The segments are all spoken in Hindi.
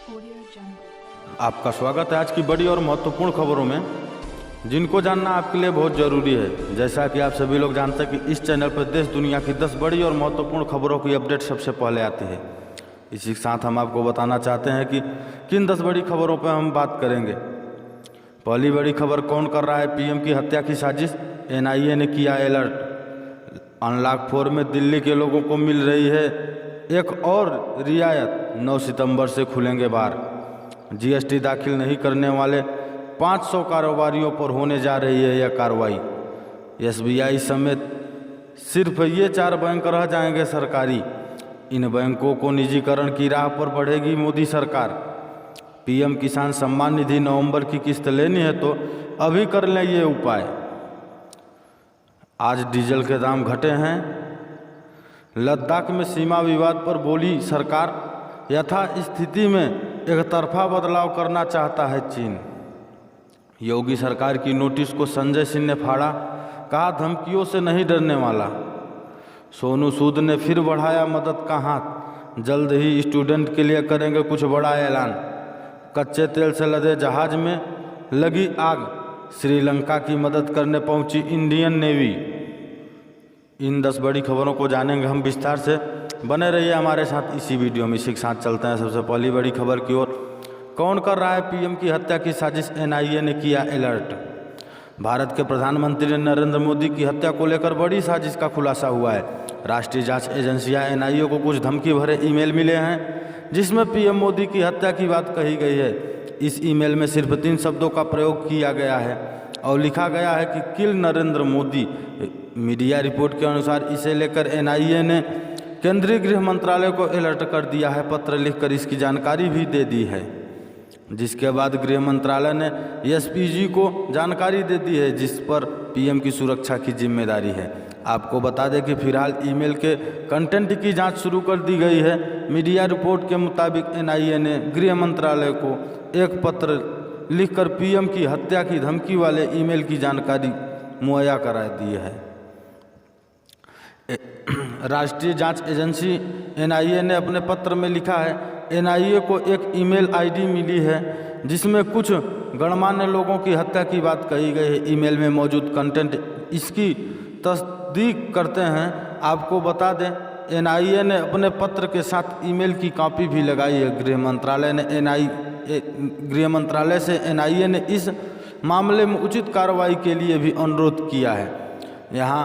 आपका स्वागत है आज की बड़ी और महत्वपूर्ण खबरों में, जिनको जानना आपके लिए बहुत ज़रूरी है। जैसा कि आप सभी लोग जानते हैं कि इस चैनल पर देश दुनिया की 10 बड़ी और महत्वपूर्ण खबरों की अपडेट सबसे पहले आती है। इसी के साथ हम आपको बताना चाहते हैं कि किन 10 बड़ी खबरों पर हम बात करेंगे। पहली बड़ी खबर, कौन कर रहा है पीएम की हत्या की साजिश, एनआईए ने किया अलर्ट। अनलॉक 4 में दिल्ली के लोगों को मिल रही है एक और रियायत, 9 सितंबर से खुलेंगे बार। जीएसटी दाखिल नहीं करने वाले 500 कारोबारियों पर होने जा रही है यह कार्रवाई। एसबीआई समेत सिर्फ ये 4 बैंक रह जाएंगे सरकारी। इन बैंकों को निजीकरण की राह पर बढ़ेगी मोदी सरकार। पीएम किसान सम्मान निधि नवंबर की किस्त लेनी है तो अभी कर लें ये उपाय। आज डीजल के दाम घटे हैं। लद्दाख में सीमा विवाद पर बोली सरकार, यथास्थिति में एक तरफा बदलाव करना चाहता है चीन। योगी सरकार की नोटिस को संजय सिंह ने फाड़ा, कहा धमकियों से नहीं डरने वाला। सोनू सूद ने फिर बढ़ाया मदद का हाथ, जल्द ही स्टूडेंट के लिए करेंगे कुछ बड़ा ऐलान। कच्चे तेल से लदे जहाज में लगी आग, श्रीलंका की मदद करने पहुंची इंडियन नेवी। इन 10 बड़ी खबरों को जानेंगे हम विस्तार से, बने रहिए हमारे साथ इसी वीडियो में। इसी के साथ चलते हैं सबसे पहली बड़ी खबर की ओर। कौन कर रहा है पीएम की हत्या की साजिश, एनआईए ने किया अलर्ट। भारत के प्रधानमंत्री नरेंद्र मोदी की हत्या को लेकर बड़ी साजिश का खुलासा हुआ है। राष्ट्रीय जांच एजेंसियां एनआईए को कुछ धमकी भरे ईमेल मिले हैं जिसमें पीएम मोदी की हत्या की बात कही गई है। इस ईमेल में सिर्फ 3 शब्दों का प्रयोग किया गया है और लिखा गया है कि किल नरेंद्र मोदी। मीडिया रिपोर्ट के अनुसार इसे लेकर एनआईए ने केंद्रीय गृह मंत्रालय को अलर्ट कर दिया है। पत्र लिखकर इसकी जानकारी भी दे दी है, जिसके बाद गृह मंत्रालय ने एसपीजी को जानकारी दे दी है, जिस पर पीएम की सुरक्षा की जिम्मेदारी है। आपको बता दें कि फिलहाल ईमेल के कंटेंट की जांच शुरू कर दी गई है। मीडिया रिपोर्ट के मुताबिक एनआईए ने गृह मंत्रालय को एक पत्र लिखकर पीएम की हत्या की धमकी वाले ईमेल की जानकारी मुहैया करा दी है। राष्ट्रीय जांच एजेंसी एनआईए ने अपने पत्र में लिखा है, एनआईए को एक ईमेल आईडी मिली है जिसमें कुछ गणमान्य लोगों की हत्या की बात कही गई है। ईमेल में मौजूद कंटेंट इसकी तस्दीक करते हैं। आपको बता दें, एनआईए ने अपने पत्र के साथ ईमेल की कॉपी भी लगाई है। गृह मंत्रालय से एनआईए ने इस मामले में उचित कार्रवाई के लिए भी अनुरोध किया है। यहाँ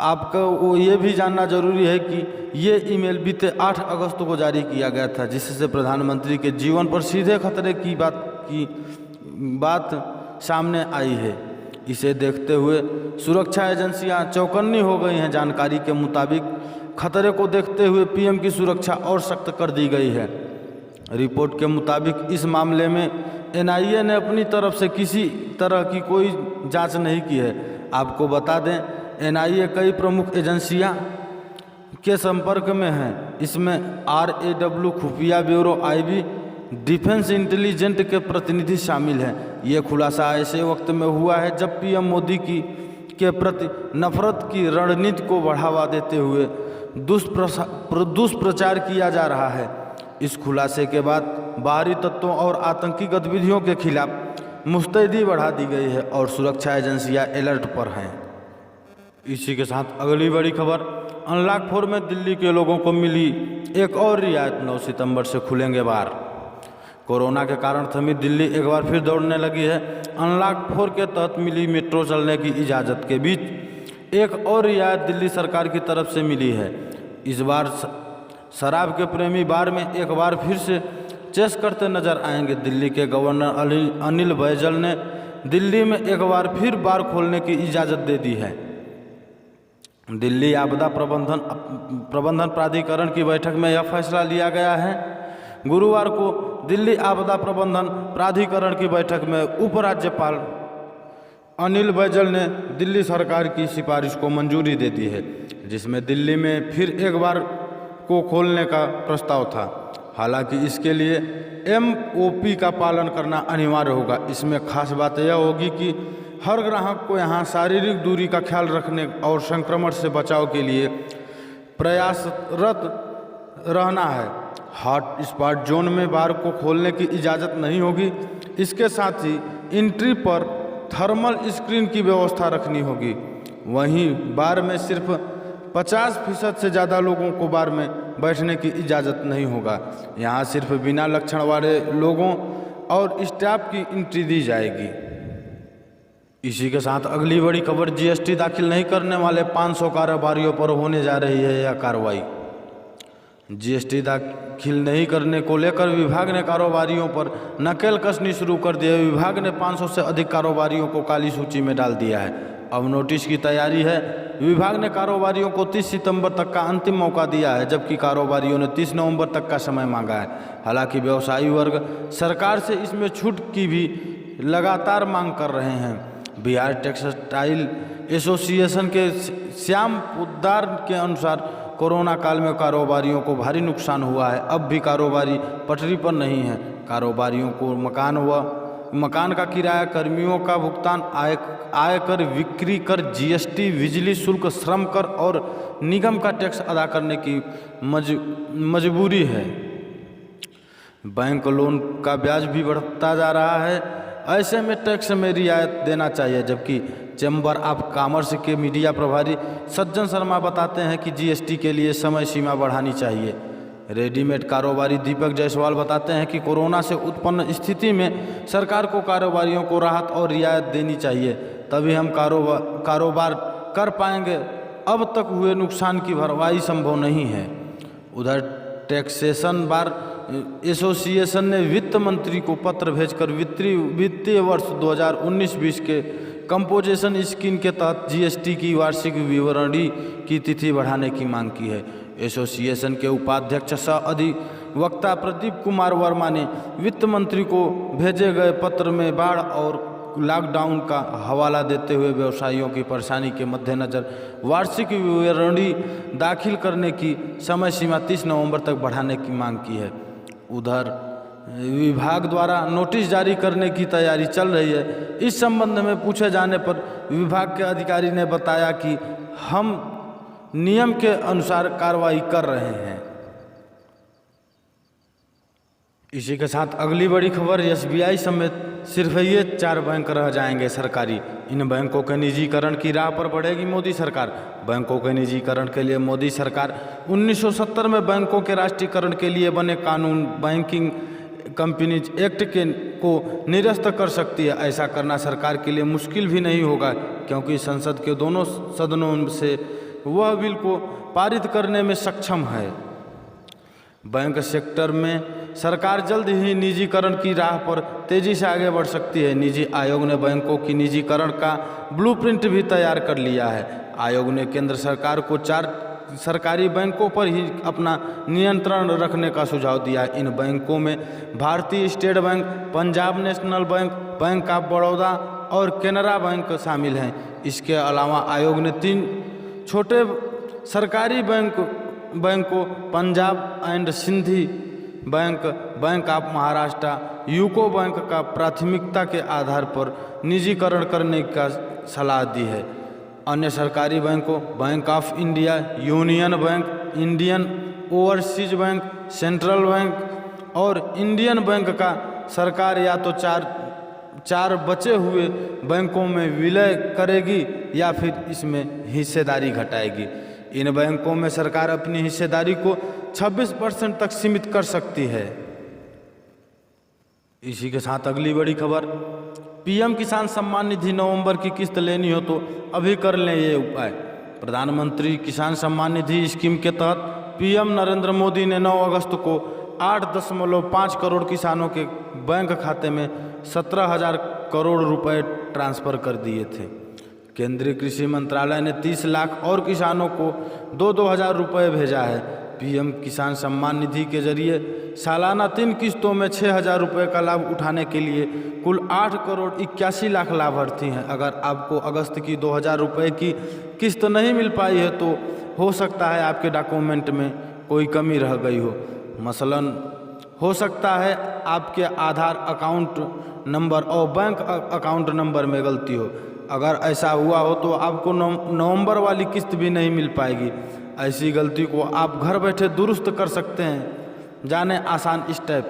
आपको ये भी जानना जरूरी है कि ये ईमेल बीते 8 अगस्त को जारी किया गया था, जिससे प्रधानमंत्री के जीवन पर सीधे खतरे की बात सामने आई है। इसे देखते हुए सुरक्षा एजेंसियां चौकन्नी हो गई हैं। जानकारी के मुताबिक खतरे को देखते हुए पीएम की सुरक्षा और सख्त कर दी गई है। रिपोर्ट के मुताबिक इस मामले में एनआईए ने अपनी तरफ से किसी तरह की कोई जांच नहीं की है। आपको बता दें, एनआईए कई प्रमुख एजेंसियां के संपर्क में है। इसमें RAW, खुफिया ब्यूरो, IB, डिफेंस इंटेलिजेंस के प्रतिनिधि शामिल हैं। ये खुलासा ऐसे वक्त में हुआ है जब पीएम मोदी के प्रति नफरत की रणनीति को बढ़ावा देते हुए दुष्प्रचार किया जा रहा है। इस खुलासे के बाद बाहरी तत्वों और आतंकी गतिविधियों के खिलाफ मुस्तैदी बढ़ा दी गई है और सुरक्षा एजेंसियां अलर्ट पर हैं। इसी के साथ अगली बड़ी खबर, अनलॉक 4 में दिल्ली के लोगों को मिली एक और रियायत, 9 सितंबर से खुलेंगे बार। कोरोना के कारण थमी दिल्ली एक बार फिर दौड़ने लगी है। अनलॉक 4 के तहत मिली मेट्रो चलने की इजाज़त के बीच एक और रियायत दिल्ली सरकार की तरफ से मिली है। इस बार शराब के प्रेमी बार में एक बार फिर से चेस करते नजर आएंगे। दिल्ली के गवर्नर अनिल बैजल ने दिल्ली में एक बार फिर बार खोलने की इजाज़त दे दी है। दिल्ली आपदा प्रबंधन प्राधिकरण की बैठक में यह फैसला लिया गया है। गुरुवार को दिल्ली आपदा प्रबंधन प्राधिकरण की बैठक में उपराज्यपाल अनिल बैजल ने दिल्ली सरकार की सिफारिश को मंजूरी दे दी है, जिसमें दिल्ली में फिर एक बार को खोलने का प्रस्ताव था। हालांकि इसके लिए MOP का पालन करना अनिवार्य होगा। इसमें खास बात यह होगी कि हर ग्राहक को यहाँ शारीरिक दूरी का ख्याल रखने और संक्रमण से बचाव के लिए प्रयासरत रहना है। हॉट स्पॉट जोन में बार को खोलने की इजाज़त नहीं होगी। इसके साथ ही एंट्री पर थर्मल स्क्रीन की व्यवस्था रखनी होगी। वहीं बार में सिर्फ 50% से ज़्यादा लोगों को बार में बैठने की इजाज़त नहीं होगा। यहाँ सिर्फ बिना लक्षण वाले लोगों और स्टाफ की एंट्री दी जाएगी। इसी के साथ अगली बड़ी खबर, जीएसटी दाखिल नहीं करने वाले 500 कारोबारियों पर होने जा रही है यह कार्रवाई। जीएसटी दाखिल नहीं करने को लेकर विभाग ने कारोबारियों पर नकेल कसनी शुरू कर दी है। विभाग ने 500 से अधिक कारोबारियों को काली सूची में डाल दिया है। अब नोटिस की तैयारी है। विभाग ने कारोबारियों को 30 सितंबर तक का अंतिम मौका दिया है, जबकि कारोबारियों ने 30 नवंबर तक का समय मांगा है। हालांकि व्यवसायी वर्ग सरकार से इसमें छूट की भी लगातार मांग कर रहे हैं। बिहार टेक्सटाइल एसोसिएशन के श्याम पोद्दार के अनुसार कोरोना काल में कारोबारियों को भारी नुकसान हुआ है। अब भी कारोबारी पटरी पर नहीं है। कारोबारियों को मकान का किराया, कर्मियों का भुगतान, आयकर, बिक्री कर, जीएसटी, बिजली शुल्क, श्रम कर और निगम का टैक्स अदा करने की मजबूरी है। बैंक लोन का ब्याज भी बढ़ता जा रहा है। ऐसे में टैक्स में रियायत देना चाहिए। जबकि चैम्बर ऑफ कॉमर्स के मीडिया प्रभारी सज्जन शर्मा बताते हैं कि जीएसटी के लिए समय सीमा बढ़ानी चाहिए। रेडीमेड कारोबारी दीपक जायसवाल बताते हैं कि कोरोना से उत्पन्न स्थिति में सरकार को कारोबारियों को राहत और रियायत देनी चाहिए, तभी हम कारोबार कर पाएंगे। अब तक हुए नुकसान की भरपाई संभव नहीं है। उधर टैक्सेशन बार एसोसिएशन ने वित्त मंत्री को पत्र भेजकर वित्तीय वर्ष 2019-20 के कंपोजिशन स्कीम के तहत जीएसटी की वार्षिक विवरणी की तिथि बढ़ाने की मांग की है। एसोसिएशन के उपाध्यक्ष सह अधिवक्ता प्रदीप कुमार वर्मा ने वित्त मंत्री को भेजे गए पत्र में बाढ़ और लॉकडाउन का हवाला देते हुए व्यवसायियों की परेशानी के मद्देनज़र वार्षिक विवरणी दाखिल करने की समय सीमा 30 नवंबर तक बढ़ाने की मांग की है। उधर विभाग द्वारा नोटिस जारी करने की तैयारी चल रही है। इस संबंध में पूछे जाने पर विभाग के अधिकारी ने बताया कि हम नियम के अनुसार कार्रवाई कर रहे हैं। इसी के साथ अगली बड़ी खबर, एसबीआई समेत सिर्फ ये 4 बैंक रह जाएंगे सरकारी। इन बैंकों के निजीकरण की राह पर बढ़ेगी मोदी सरकार। बैंकों के निजीकरण के लिए मोदी सरकार 1970 में बैंकों के राष्ट्रीयकरण के लिए बने कानून बैंकिंग कंपनीज एक्ट को निरस्त कर सकती है। ऐसा करना सरकार के लिए मुश्किल भी नहीं होगा, क्योंकि संसद के दोनों सदनों से वह बिल को पारित करने में सक्षम है। बैंक सेक्टर में सरकार जल्द ही निजीकरण की राह पर तेजी से आगे बढ़ सकती है। निजी आयोग ने बैंकों की निजीकरण का ब्लूप्रिंट भी तैयार कर लिया है। आयोग ने केंद्र सरकार को 4 सरकारी बैंकों पर ही अपना नियंत्रण रखने का सुझाव दिया है। इन बैंकों में भारतीय state bank, Punjab national bank, bank of Baroda और केनरा बैंक शामिल हैं। इसके अलावा आयोग ने 3 छोटे सरकारी बैंकों Punjab and Sindhi bank, bank of Maharashtra, UCO bank का प्राथमिकता के आधार पर निजीकरण करने का सलाह दी है। अन्य सरकारी बैंकों bank of India, union bank, Indian overseas bank, central bank और इंडियन बैंक का सरकार या तो चार बचे हुए बैंकों में विलय करेगी या फिर इसमें हिस्सेदारी घटाएगी। इन बैंकों में सरकार अपनी हिस्सेदारी को 26% तक सीमित कर सकती है। इसी के साथ अगली बड़ी खबर, पीएम किसान सम्मान निधि नवंबर की किस्त लेनी हो तो अभी कर लें ये उपाय। प्रधानमंत्री किसान सम्मान निधि स्कीम के तहत पीएम नरेंद्र मोदी ने 9 अगस्त को 8.5 करोड़ किसानों के बैंक खाते में 17,000 करोड़ रुपए ट्रांसफ़र कर दिए थे। केंद्रीय कृषि मंत्रालय ने 30 लाख और किसानों को 2-2 हज़ार रुपये भेजा है। पीएम किसान सम्मान निधि के जरिए सालाना 3 किस्तों में 6,000 रुपये का लाभ उठाने के लिए कुल 8 करोड़ 81 लाख लाभार्थी हैं। अगर आपको अगस्त की 2,000 रुपये की किस्त नहीं मिल पाई है तो हो सकता है आपके डॉक्यूमेंट में कोई कमी रह गई हो। मसलन हो सकता है आपके आधार अकाउंट नंबर और बैंक अकाउंट नंबर में गलती हो। अगर ऐसा हुआ हो तो आपको नवंबर वाली किस्त भी नहीं मिल पाएगी। ऐसी गलती को आप घर बैठे दुरुस्त कर सकते हैं। जाने आसान स्टेप।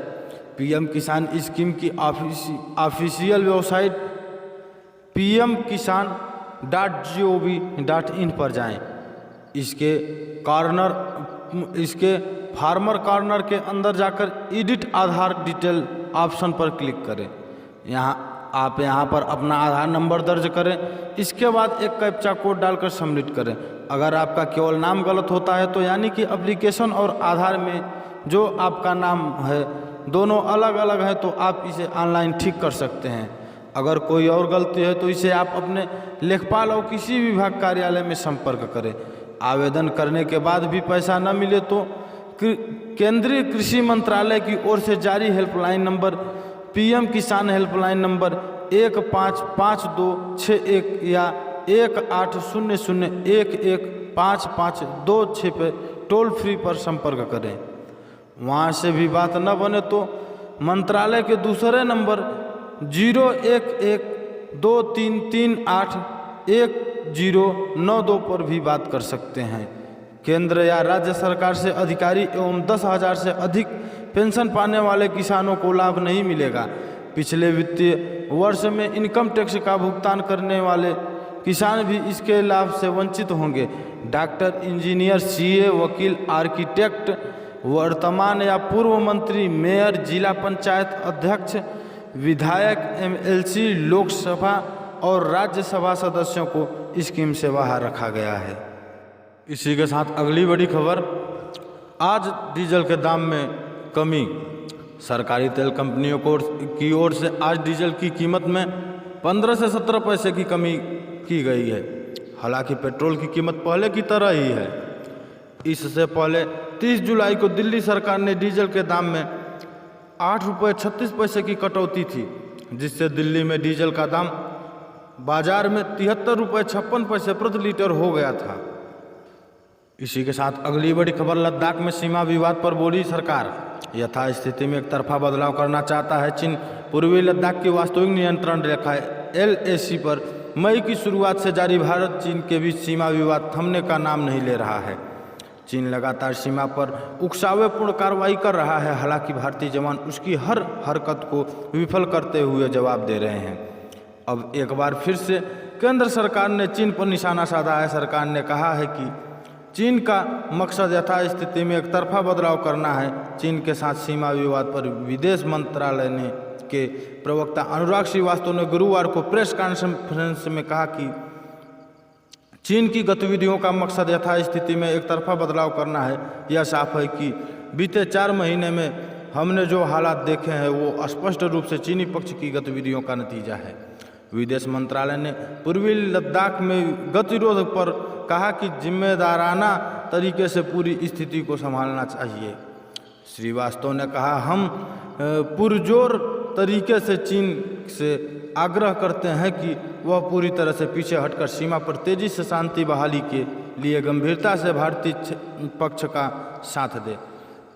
पीएम किसान स्कीम की ऑफिशियल वेबसाइट pmkisan.gov.in पर जाएं। इसके फार्मर कॉर्नर के अंदर जाकर एडिट आधार डिटेल ऑप्शन पर क्लिक करें। यहाँ पर अपना आधार नंबर दर्ज करें। इसके बाद एक कैप्चा कोड डालकर सबमिट करें। अगर आपका केवल नाम गलत होता है तो यानी कि एप्लीकेशन और आधार में जो आपका नाम है दोनों अलग अलग है तो आप इसे ऑनलाइन ठीक कर सकते हैं। अगर कोई और गलती है तो इसे आप अपने लेखपाल और किसी विभाग कार्यालय में संपर्क करें। आवेदन करने के बाद भी पैसा न मिले तो केंद्रीय कृषि मंत्रालय की ओर से जारी हेल्पलाइन नंबर पीएम किसान हेल्पलाइन नंबर 155261 या 1800115526 पे टोल फ्री पर संपर्क करें। वहाँ से भी बात न बने तो मंत्रालय के दूसरे नंबर 01123381092 पर भी बात कर सकते हैं। केंद्र या राज्य सरकार से अधिकारी एवं 10,000 से अधिक पेंशन पाने वाले किसानों को लाभ नहीं मिलेगा। पिछले वित्तीय वर्ष में इनकम टैक्स का भुगतान करने वाले किसान भी इसके लाभ से वंचित होंगे। डॉक्टर, इंजीनियर, सीए, वकील, आर्किटेक्ट, वर्तमान या पूर्व मंत्री, मेयर, जिला पंचायत अध्यक्ष, विधायक, एमएलसी, लोकसभा और राज्यसभा सदस्यों को स्कीम से बाहर रखा गया है। इसी के साथ अगली बड़ी खबर, आज डीजल के दाम में कमी। सरकारी तेल कंपनियों की ओर से आज डीजल की कीमत में 15 से 17 पैसे की कमी की गई है। हालांकि पेट्रोल की कीमत पहले की तरह ही है। इससे पहले 30 जुलाई को दिल्ली सरकार ने डीजल के दाम में 8 रुपये 36 पैसे की कटौती थी, जिससे दिल्ली में डीजल का दाम बाजार में 73 रुपये 56 पैसे प्रति लीटर हो गया था। इसी के साथ अगली बड़ी खबर, लद्दाख में सीमा विवाद पर बोली सरकार। यथास्थिति में एक तरफा बदलाव करना चाहता है चीन। पूर्वी लद्दाख की वास्तविक नियंत्रण रेखा LAC पर मई की शुरुआत से जारी भारत चीन के बीच सीमा विवाद थमने का नाम नहीं ले रहा है। चीन लगातार सीमा पर उकसावेपूर्ण कार्रवाई कर रहा है। हालांकि भारतीय जवान उसकी हर हरकत को विफल करते हुए जवाब दे रहे हैं। अब एक बार फिर से केंद्र सरकार ने चीन पर निशाना साधा है। सरकार ने कहा है कि चीन का मकसद यथास्थिति में एक तरफा बदलाव करना है। चीन के साथ सीमा विवाद पर विदेश मंत्रालय के प्रवक्ता अनुराग श्रीवास्तव ने गुरुवार को प्रेस कॉन्फ्रेंस में कहा कि चीन की गतिविधियों का मकसद यथास्थिति में एक तरफा बदलाव करना है। यह साफ है कि बीते 4 महीने में हमने जो हालात देखे हैं वो स्पष्ट रूप से चीनी पक्ष की गतिविधियों का नतीजा है। विदेश मंत्रालय ने पूर्वी लद्दाख में गतिरोध पर कहा कि जिम्मेदाराना तरीके से पूरी स्थिति को संभालना चाहिए। श्रीवास्तव ने कहा, हम पुरजोर तरीके से चीन से आग्रह करते हैं कि वह पूरी तरह से पीछे हटकर सीमा पर तेजी से शांति बहाली के लिए गंभीरता से भारतीय पक्ष का साथ दे।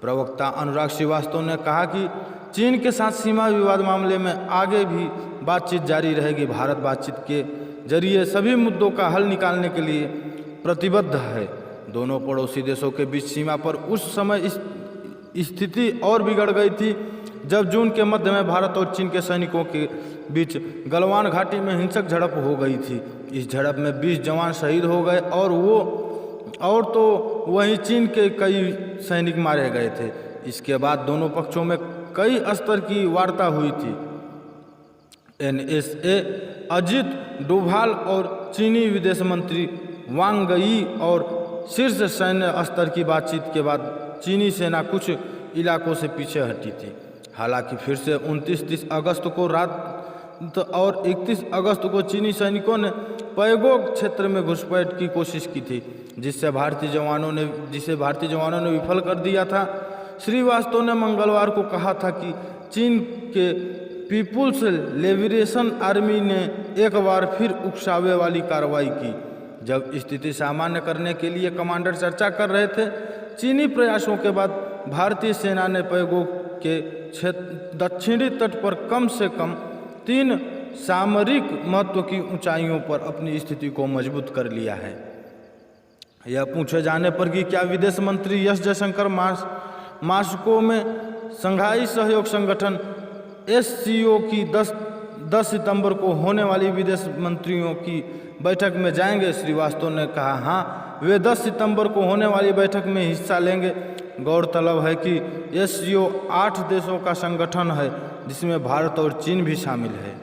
प्रवक्ता अनुराग श्रीवास्तव ने कहा कि चीन के साथ सीमा विवाद मामले में आगे भी बातचीत जारी रहेगी। भारत बातचीत के जरिए सभी मुद्दों का हल निकालने के लिए प्रतिबद्ध है। दोनों पड़ोसी देशों के बीच सीमा पर उस समय स्थिति और बिगड़ गई थी जब जून के मध्य में भारत और चीन के सैनिकों के बीच गलवान घाटी में हिंसक झड़प हो गई थी। इस झड़प में 20 जवान शहीद हो गए और तो वहीं चीन के कई सैनिक मारे गए थे। इसके बाद दोनों पक्षों में कई स्तर की वार्ता हुई थी। NSA अजित डोभाल और चीनी विदेश मंत्री वांग यी और शीर्ष सैन्य स्तर की बातचीत के बाद चीनी सेना कुछ इलाकों से पीछे हटी थी। हालांकि फिर से 29-30 अगस्त को रात और 31 अगस्त को चीनी सैनिकों ने पैगोंग क्षेत्र में घुसपैठ की कोशिश की थी, जिसे भारतीय जवानों ने विफल कर दिया था। श्रीवास्तव ने मंगलवार को कहा था कि चीन के पीपुल्स लिबरेशन आर्मी ने एक बार फिर उकसावे वाली कार्रवाई की। जब स्थिति सामान्य करने के लिए कमांडर चर्चा कर रहे थे, चीनी प्रयासों के बाद भारतीय सेना ने पैगोंग के दक्षिणी तट पर कम से कम 3 सामरिक महत्व की ऊंचाइयों पर अपनी स्थिति को मजबूत कर लिया है। यह पूछे जाने पर कि क्या विदेश मंत्री एस जयशंकर मास्को में शंघाई सहयोग संगठन SCO की 10 सितंबर को होने वाली विदेश मंत्रियों की बैठक में जाएंगे। श्रीवास्तव ने कहा हाँ, वे 10 सितंबर को होने वाली बैठक में हिस्सा लेंगे। गौरतलब है कि SCO 8 देशों का संगठन है जिसमें भारत और चीन भी शामिल है।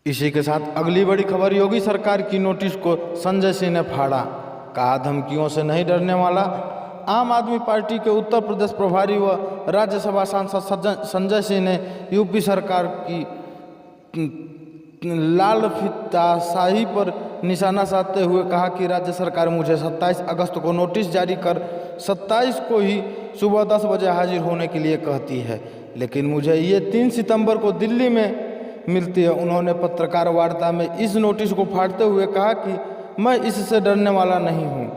इसी के साथ अगली बड़ी खबर, योगी सरकार की नोटिस को संजय सिंह ने फाड़ा, कहा धमकियों से नहीं डरने वाला। आम आदमी पार्टी के उत्तर प्रदेश प्रभारी व राज्यसभा सांसद संजय सिंह ने यूपी सरकार की लाल फीताशाही पर निशाना साधते हुए कहा कि राज्य सरकार मुझे 27 अगस्त को नोटिस जारी कर 27 को ही सुबह 10 बजे हाजिर होने के लिए कहती है, लेकिन मुझे ये 3 सितंबर को दिल्ली में मिलती है। उन्होंने पत्रकार वार्ता में इस नोटिस को फाड़ते हुए कहा कि मैं इससे डरने वाला नहीं हूं।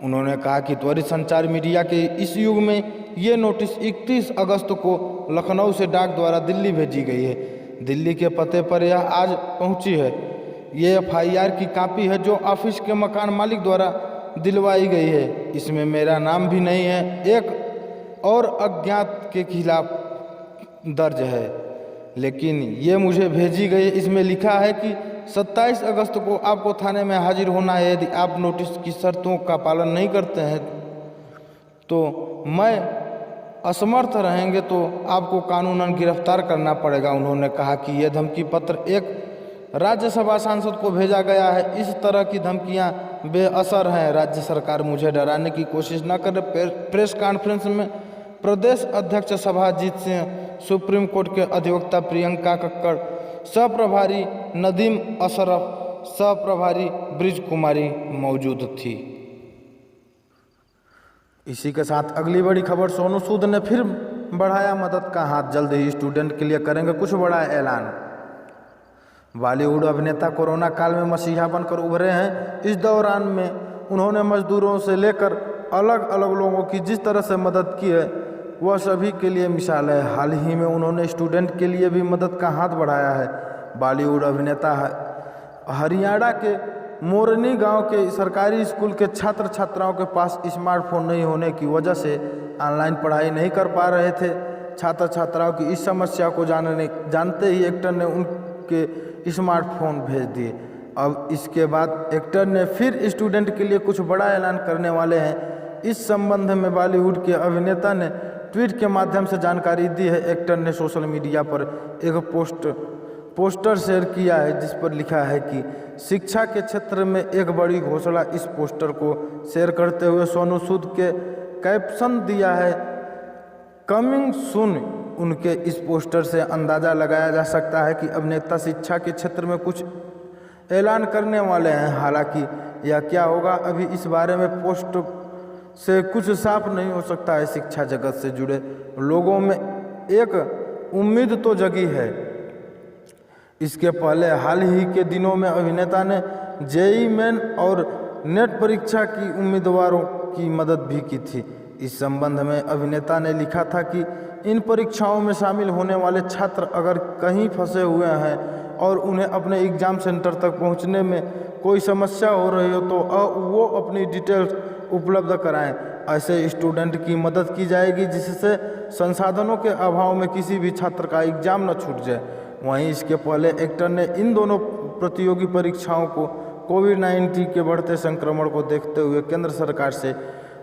उन्होंने कहा कि त्वरित संचार मीडिया के इस युग में ये नोटिस 31 अगस्त को लखनऊ से डाक द्वारा दिल्ली भेजी गई है। दिल्ली के पते पर यह आज पहुंची है। ये FIR की कॉपी है जो ऑफिस के मकान मालिक द्वारा दिलवाई गई है। इसमें मेरा नाम भी नहीं है, एक और अज्ञात के खिलाफ दर्ज है, लेकिन ये मुझे भेजी गई। इसमें लिखा है कि 27 अगस्त को आपको थाने में हाजिर होना है। यदि आप नोटिस की शर्तों का पालन नहीं करते हैं तो मैं असमर्थ रहेंगे तो आपको कानूनन गिरफ्तार करना पड़ेगा। उन्होंने कहा कि यह धमकी पत्र एक राज्यसभा सांसद को भेजा गया है। इस तरह की धमकियां बेअसर हैं। राज्य सरकार मुझे डराने की कोशिश न करे। प्रेस कॉन्फ्रेंस में प्रदेश अध्यक्ष सभाजीत सिंह, सुप्रीम कोर्ट के अधिवक्ता प्रियंका कक्कड़, सह-प्रभारी नदीम अशरफ, सह-प्रभारी ब्रिज कुमारी मौजूद थी। इसी के साथ अगली बड़ी खबर, सोनू सूद ने फिर बढ़ाया मदद का हाथ, जल्द ही स्टूडेंट के लिए करेंगे कुछ बड़ा ऐलान। बॉलीवुड अभिनेता कोरोना काल में मसीहा बनकर उभरे हैं। इस दौरान में उन्होंने मजदूरों से लेकर अलग अलग लोगों की जिस तरह से मदद की है वह सभी के लिए मिसाल है। हाल ही में उन्होंने स्टूडेंट के लिए भी मदद का हाथ बढ़ाया है। बॉलीवुड अभिनेता हरियाणा के मोरनी गांव के सरकारी स्कूल के छात्र छात्राओं के पास स्मार्टफोन नहीं होने की वजह से ऑनलाइन पढ़ाई नहीं कर पा रहे थे। छात्र छात्राओं की इस समस्या को जानते ही एक्टर ने उनके स्मार्टफोन भेज दिए। अब इसके बाद एक्टर ने फिर स्टूडेंट के लिए कुछ बड़ा ऐलान करने वाले हैं। इस संबंध में बॉलीवुड के अभिनेता ने ट्वीट के माध्यम से जानकारी दी है। एक्टर ने सोशल मीडिया पर एक पोस्टर शेयर किया है जिस पर लिखा है कि शिक्षा के क्षेत्र में एक बड़ी घोषणा। इस पोस्टर को शेयर करते हुए सोनू सूद के कैप्शन दिया है कमिंग सून। उनके इस पोस्टर से अंदाज़ा लगाया जा सकता है कि अभिनेता शिक्षा के क्षेत्र में कुछ ऐलान करने वाले हैं। हालांकि यह क्या होगा अभी इस बारे में पोस्ट से कुछ साफ नहीं हो सकता है। शिक्षा जगत से जुड़े लोगों में एक उम्मीद तो जगी है। इसके पहले हाल ही के दिनों में अभिनेता ने JEE मेन और नेट परीक्षा की उम्मीदवारों की मदद भी की थी। इस संबंध में अभिनेता ने लिखा था कि इन परीक्षाओं में शामिल होने वाले छात्र अगर कहीं फंसे हुए हैं और उन्हें अपने एग्ज़ाम सेंटर तक पहुंचने में कोई समस्या हो रही हो तो वो अपनी डिटेल्स उपलब्ध कराएं। ऐसे स्टूडेंट की मदद की जाएगी जिससे संसाधनों के अभाव में किसी भी छात्र का एग्ज़ाम न छूट जाए। वहीं इसके पहले एक्टर ने इन दोनों प्रतियोगी परीक्षाओं को कोविड-19 के बढ़ते संक्रमण को देखते हुए केंद्र सरकार से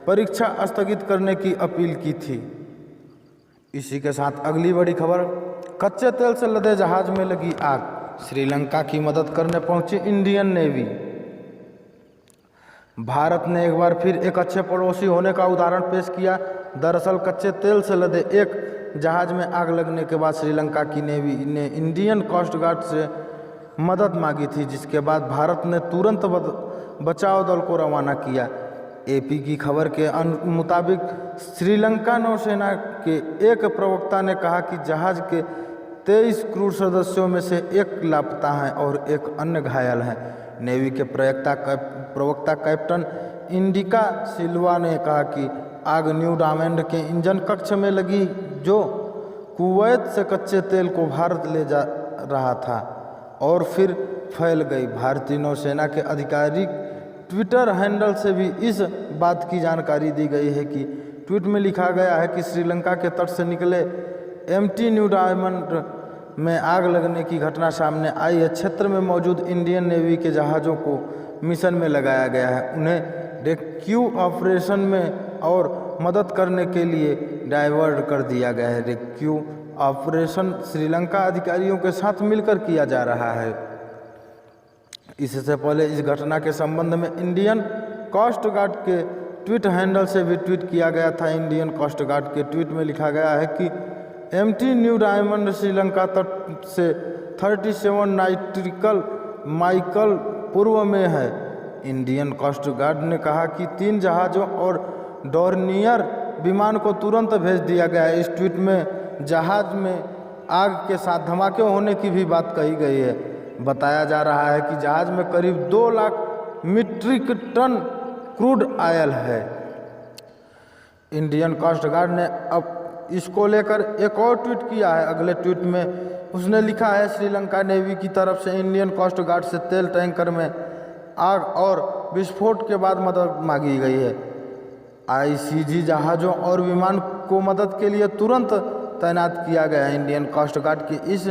परीक्षा स्थगित करने की अपील की थी। इसी के साथ अगली बड़ी खबर, कच्चे तेल से लदे जहाज में लगी आग, श्रीलंका की मदद करने पहुंची इंडियन नेवी। भारत ने एक बार फिर एक अच्छे पड़ोसी होने का उदाहरण पेश किया। दरअसल कच्चे तेल से लदे एक जहाज में आग लगने के बाद श्रीलंका की नेवी ने इंडियन कोस्ट गार्ड से मदद मांगी थी, जिसके बाद भारत ने तुरंत बचाव दल को रवाना किया। AP की खबर के मुताबिक श्रीलंका नौसेना के एक प्रवक्ता ने कहा कि जहाज के 23 क्रू सदस्यों में से एक लापता हैं और एक अन्य घायल हैं। नेवी के प्रवक्ता कैप्टन इंडिका सिल्वा ने कहा कि आग न्यू डायमंड के इंजन कक्ष में लगी जो कुवैत से कच्चे तेल को भारत ले जा रहा था और फिर फैल गई। भारतीय नौसेना के आधिकारिक ट्विटर हैंडल से भी इस बात की जानकारी दी गई है कि ट्वीट में लिखा गया है कि श्रीलंका के तट से निकले एमटी न्यू डायमंड में आग लगने की घटना सामने आई है। क्षेत्र में मौजूद इंडियन नेवी के जहाज़ों को मिशन में लगाया गया है। उन्हें रेस्क्यू ऑपरेशन में और मदद करने के लिए डाइवर्ट कर दिया गया है। रेस्क्यू ऑपरेशन श्रीलंका अधिकारियों के साथ मिलकर किया जा रहा है। इससे पहले इस घटना के संबंध में इंडियन कोस्ट गार्ड के ट्वीट हैंडल से भी ट्वीट किया गया था। इंडियन कोस्ट गार्ड के ट्वीट में लिखा गया है कि एमटी न्यू डायमंड श्रीलंका तट से 37 नॉटिकल माइल पूर्व में है। इंडियन कोस्ट गार्ड ने कहा कि 3 जहाज़ों और डॉर्नियर विमान को तुरंत भेज दिया गया है। इस ट्वीट में जहाज़ में आग के साथ धमाके होने की भी बात कही गई है। बताया जा रहा है कि जहाज़ में करीब 2 lakh metric ton crude oil है। इंडियन कोस्ट गार्ड ने अब इसको लेकर एक और ट्वीट किया है। अगले ट्वीट में उसने लिखा है, श्रीलंका नेवी की तरफ से इंडियन कोस्ट गार्ड से तेल टैंकर में आग और विस्फोट के बाद मदद मांगी गई है। आईसीजी जहाज़ों और विमान को मदद के लिए तुरंत तैनात किया गया है। इंडियन कोस्ट गार्ड की इस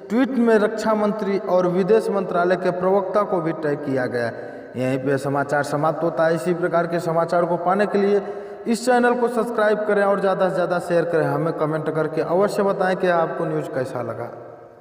ट्वीट में रक्षा मंत्री और विदेश मंत्रालय के प्रवक्ता को भी टैग किया गया है। यहीं पे समाचार समाप्त होता है। इसी प्रकार के समाचार को पाने के लिए इस चैनल को सब्सक्राइब करें और ज़्यादा से ज़्यादा शेयर करें। हमें कमेंट करके अवश्य बताएं कि आपको न्यूज़ कैसा लगा।